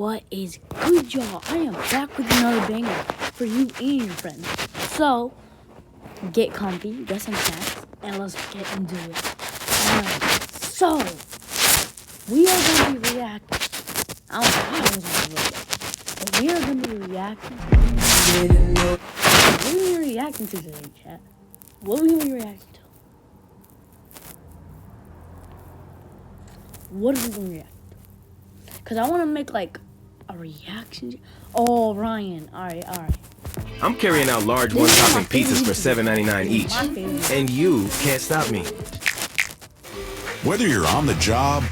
What is good, y'all? I am back with another banger for you and your friends. So, get comfy, get some snacks, and let's get into it. Alright, so, we are going to be reacting. I don't know how I was on the road, but we are going to be reacting. What are we reacting to today, chat? What are we going to be reacting to? What are we going to react to? Because I want to make, like, a reaction. Oh, Ryan. Alright. I'm carrying out large one-topping pizzas for $7.99 each. And you can't stop me. Whether you're on the job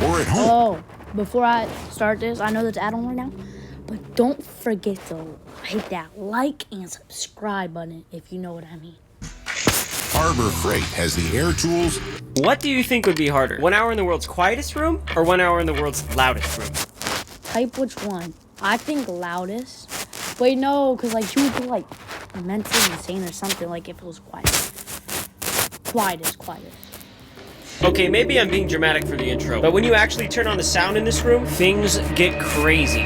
or at home. Oh, before I start this, I know there's an add-on right now, but don't forget to hit that like and subscribe button if you know what I mean. Harbor Freight has the air tools. What do you think would be harder? 1 hour in the world's quietest room or 1 hour in the world's loudest room? Type which one. I think loudest. Wait, no, because like you would be like mentally insane or something like if it was quiet. Quietest. Okay, maybe I'm being dramatic for the intro, but when you actually turn on the sound in this room, things get crazy.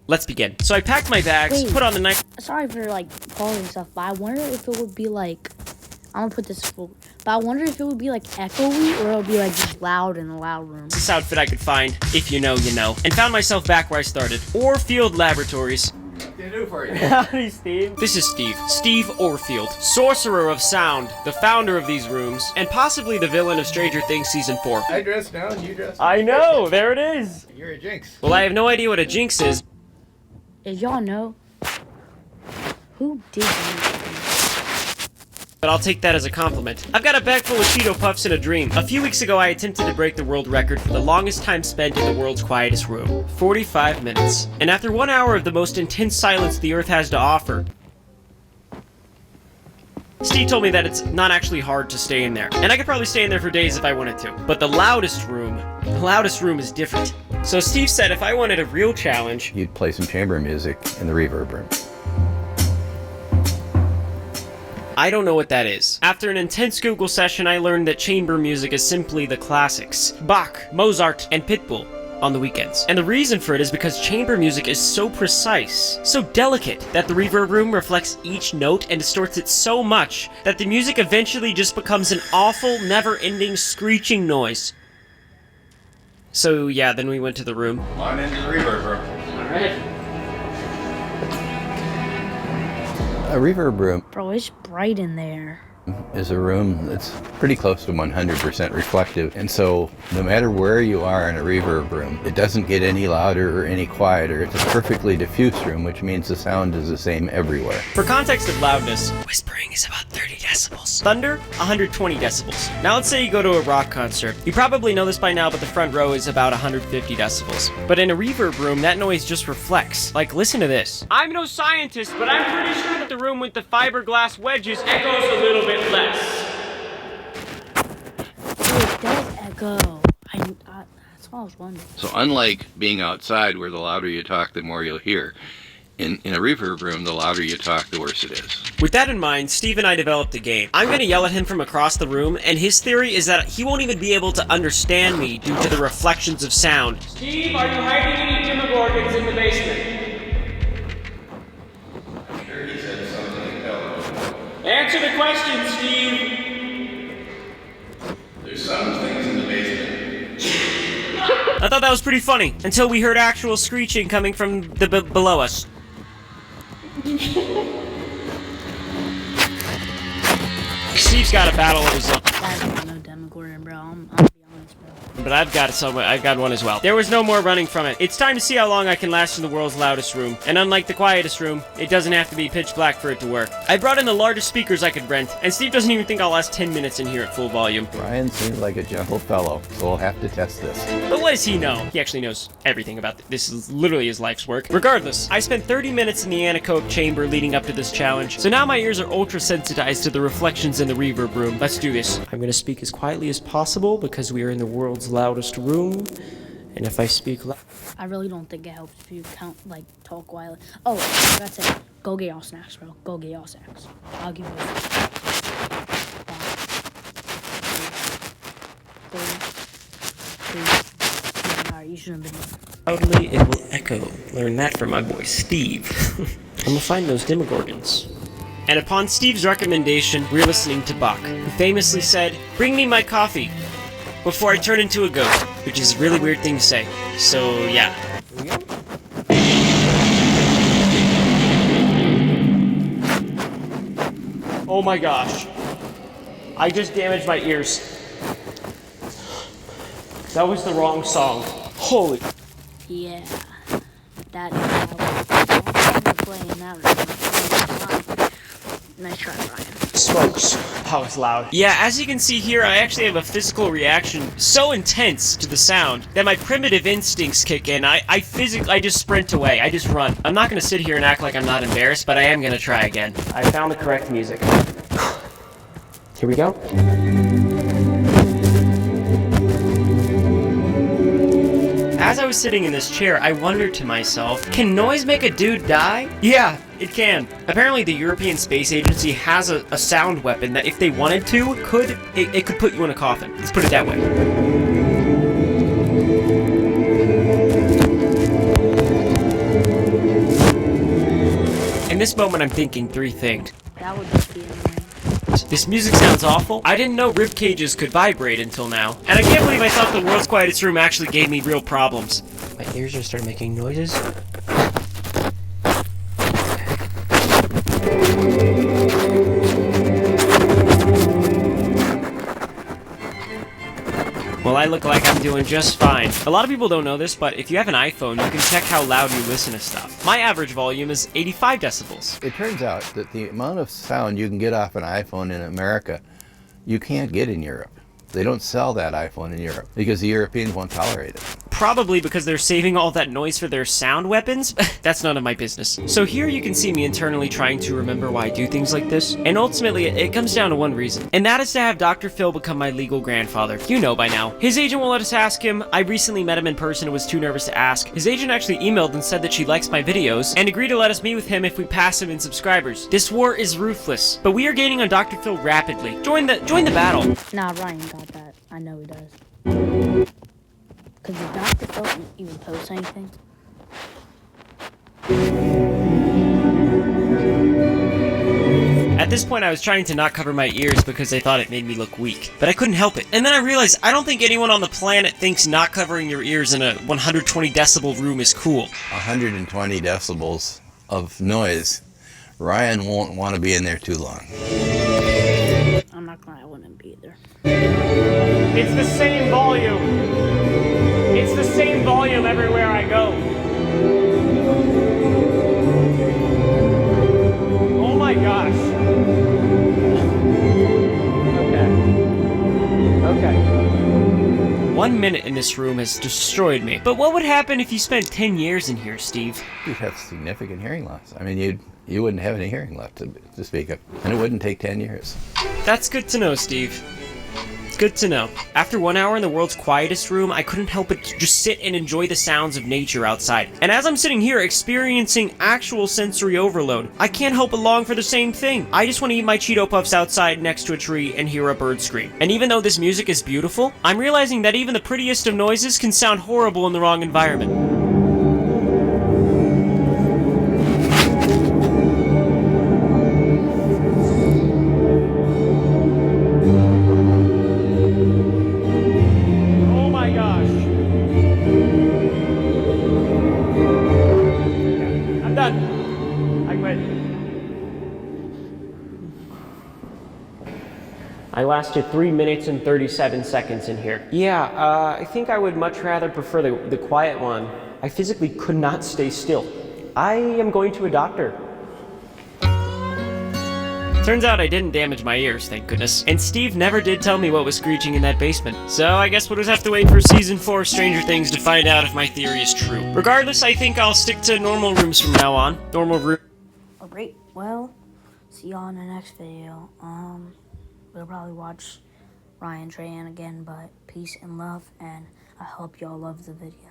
Let's begin. So I packed my bags, put on the night. Sorry for like pausing stuff, but I wonder if it would be like, I'm gonna put this full, but I wonder if it would be like echoey or it would be like just loud in the loud room. This outfit I could find, if you know, you know, and found myself back where I started. Orfield Laboratories. What can I do for you? Howdy, Steve. This is Steve. Steve Orfield. Sorcerer of Sound, the founder of these rooms, and possibly the villain of Stranger Things Season 4. I dress down, you dress down. I know, there it is. You're a jinx. Well, I have no idea what a jinx is. Did y'all know? Who did that? But I'll take that as a compliment. I've got a bag full of Cheeto Puffs and a dream. A few weeks ago, I attempted to break the world record for the longest time spent in the world's quietest room. 45 minutes. And after 1 hour of the most intense silence the Earth has to offer, Steve told me that it's not actually hard to stay in there. And I could probably stay in there for days if I wanted to. But the loudest room is different. So Steve said if I wanted a real challenge, you'd play some chamber music in the reverb room. I don't know what that is. After an intense Google session, I learned that chamber music is simply the classics. Bach, Mozart, and Pitbull on the weekends. And the reason for it is because chamber music is so precise, so delicate, that the reverb room reflects each note and distorts it so much that the music eventually just becomes an awful, never-ending screeching noise. So yeah, then we went to the room. Come on into the reverb room. Alright. A reverb room Bro, it's bright in there. is a room that's pretty close to 100% reflective, and so no matter where you are in a reverb room, it doesn't get any louder or any quieter. It's a perfectly diffuse room, which means the sound is the same everywhere. For context of loudness, whispering is about 30 decibels. Thunder, 120 decibels. Now let's say you go to a rock concert. You probably know this by now, but the front row is about 150 decibels. But in a reverb room, that noise just reflects. Like, listen to this. I'm no scientist, but I'm pretty sure that the room with the fiberglass wedges echoes a little bit less. It does echo. That's what I was wondering. So unlike being outside where the louder you talk, the more you'll hear, in a reverb room, the louder you talk, the worse it is. With that in mind, Steve and I developed a game. I'm gonna yell at him from across the room, and his theory is that he won't even be able to understand me due to the reflections of sound. Steve, are you hiding any Demogorgons in the basement? I'm sure he said something intelligent. Answer the question, Steve! There's some things in the basement. I thought that was pretty funny, until we heard actual screeching coming from the below us. Steve's got a battle of his own. That's no Demogorgon, bro. I'm gonna be honest, bro. But I've got one as well. There was no more running from it. It's time to see how long I can last in the world's loudest room. And unlike the quietest room, it doesn't have to be pitch black for it to work. I brought in the largest speakers I could rent, and Steve doesn't even think I'll last 10 minutes in here at full volume. Ryan seems like a gentle fellow, so we'll have to test this. But what does he know? He actually knows everything about this. This is literally his life's work. Regardless, I spent 30 minutes in the anechoic chamber leading up to this challenge, so now my ears are ultra sensitized to the reflections in the reverb room. Let's do this. I'm gonna speak as quietly as possible because we are in the world's loudest room, and if I speak loud, I really don't think it helps if you talk quietly. Oh, that's it. Go get y'all snacks, bro. Go get y'all snacks. I'll give you a 5, 4, 3, 2, 1. Alright, you shouldn't have been. Loudly, it will echo. Learn that from my boy Steve. I'm gonna find those Demogorgons. And upon Steve's recommendation, we're listening to Bach, who famously said, "Bring me my coffee before I turn into a goat," which is a really weird thing to say. So, yeah. Oh my gosh. I just damaged my ears. That was the wrong song. Holy. Yeah, that is how we're playing that one. Nice try, Ryan. Smokes. That was loud. Yeah, as you can see here, I actually have a physical reaction so intense to the sound that my primitive instincts kick in. I just sprint away. I just run. I'm not gonna sit here and act like I'm not embarrassed, but I am gonna try again. I found the correct music. Here we go. As I was sitting in this chair, I wondered to myself, can noise make a dude die? Yeah, it can. Apparently the European Space Agency has a sound weapon that if they wanted to, it could put you in a coffin. Let's put it that way. In this moment, I'm thinking three things. That would just be annoying. This music sounds awful. I didn't know rib cages could vibrate until now. And I can't believe I thought the world's quietest room actually gave me real problems. My ears just started making noises. Well, I look like I'm doing just fine. A lot of people don't know this, but if you have an iPhone, you can check how loud you listen to stuff. My average volume is 85 decibels. It turns out that the amount of sound you can get off an iPhone in America, you can't get in Europe. They don't sell that iPhone in Europe because the Europeans won't tolerate it. Probably because they're saving all that noise for their sound weapons? That's none of my business. So here you can see me internally trying to remember why I do things like this. And ultimately, it comes down to one reason. And that is to have Dr. Phil become my legal grandfather. You know by now. His agent won't let us ask him. I recently met him in person and was too nervous to ask. His agent actually emailed and said that she likes my videos and agreed to let us meet with him if we pass him in subscribers. This war is ruthless, but we are gaining on Dr. Phil rapidly. Join the battle. Nah, Ryan got that. I know he does. Because if Dr. Phil didn't even post anything. At this point, I was trying to not cover my ears because they thought it made me look weak. But I couldn't help it. And then I realized I don't think anyone on the planet thinks not covering your ears in a 120 decibel room is cool. 120 decibels of noise. Ryan won't want to be in there too long. I'm not gonna, I wouldn't be either. It's the same volume. It's the same volume everywhere I go. Oh my gosh. Okay. 1 minute in this room has destroyed me. But what would happen if you spent 10 years in here, Steve? You'd have significant hearing loss. I mean, you wouldn't have any hearing left to speak of. And it wouldn't take 10 years. That's good to know, Steve. It's good to know. After 1 hour in the world's quietest room, I couldn't help but just sit and enjoy the sounds of nature outside. And as I'm sitting here experiencing actual sensory overload, I can't help but long for the same thing. I just want to eat my Cheeto Puffs outside next to a tree and hear a bird scream. And even though this music is beautiful, I'm realizing that even the prettiest of noises can sound horrible in the wrong environment. I lasted 3 minutes and 37 seconds in here. Yeah, I think I would much rather prefer the quiet one. I physically could not stay still. I am going to a doctor. Turns out I didn't damage my ears, thank goodness. And Steve never did tell me what was screeching in that basement. So I guess we'll just have to wait for Season 4 Stranger Things to find out if my theory is true. Regardless, I think I'll stick to normal rooms from now on. Normal room. Alright, well, see y'all in the next video. We'll probably watch Ryan Trahan again, but peace and love, and I hope y'all love the video.